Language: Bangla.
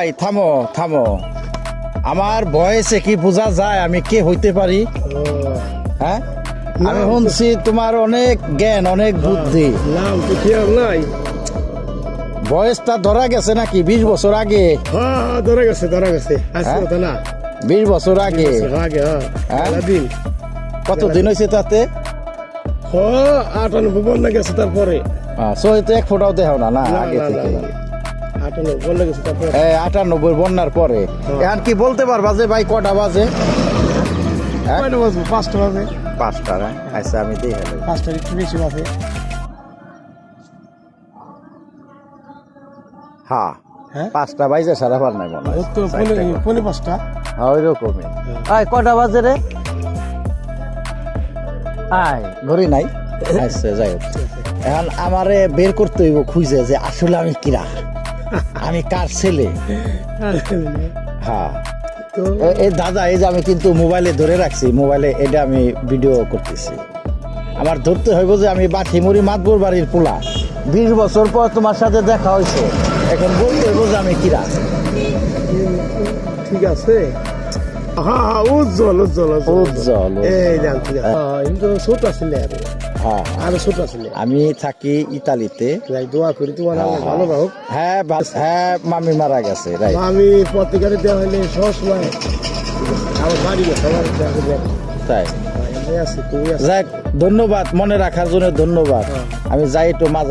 ভাই থামো থামো, আমার বয়সে কি বোঝা যায় আমি কে হইতে পারি? হ্যাঁ, আমি শুনছি তোমার অনেক জ্ঞান, অনেক বুদ্ধি। নাম তো খেয়াল নাই। বয়সটা ধরা গেছে নাকি 20 বছর আগে? হ্যাঁ ধরে গেছে আজকে কথা না, 20 বছর আগে। আগে হ্যাঁ? দিন কতদিন হয়েছে তাতে? 98 বন্যা গেছে তারপরে। সহিতে এক ফোটাও দেখাও না না না, আগে না, থেকে? না, 98 বন্যা গেছে তারপরে। 98 বন্যার পরে। এখন কি বলতে পারবা যে ভাই কটা বাজে? হ্যাঁ? কয়টা বাজবে? 5টা বাজে। 5টা। আচ্ছা আমি দেখে নেব। 5টার একটু বেশি বাজে। হ্যাঁ, হ্যাঁ 5টা বাইজে সারা পার নাই মনে হয়। ও তো পৌনে 5টা। হ্যাঁ ওইরকমই। আয় কটা বাজে রে? আয় ঘড়ি নাই। আচ্ছা যাই হোক, এখন আমারে বের করতে হইব খুঁজে যে আসলে আমি কিরা, আমি কার ছেলে। হ্যাঁ তো এই দাদা, এই যে আমি কিন্তু মোবাইলে ধরে রাখছি, মোবাইলে এটা আমি ভিডিও করতেছি। আমার ধরতে হইব যে আমি বাটিমুড়ি মাতবর বাড়ির পোলা, 20 বছর পর তোমার সাথে দেখা হয়েছে, এখন বলতে হইব যে আমি কিরা। ঠিক আছে। হ্যাঁ উজ্জ্বল উজ্জ্বল উজ্জ্বল। এই জানছি। কিন্তু ছোট আসলে হ্যাঁ আরো ছোট আসলে। আমি থাকি ইতালিতে। যাই দোয়া করি তোমার ভালো হোক। হ্যাঁ হ্যাঁ, মামি মারা গেছে। রাইট। আমি পত্রিকারে দেওয়া হলে সবসময় আমার বাড়ি গেছে, আমার তাই আছে তুমি আছে। যাক, ধন্যবাদ মনে রাখার জন্য, ধন্যবাদ। আমি যাই একটু মাজার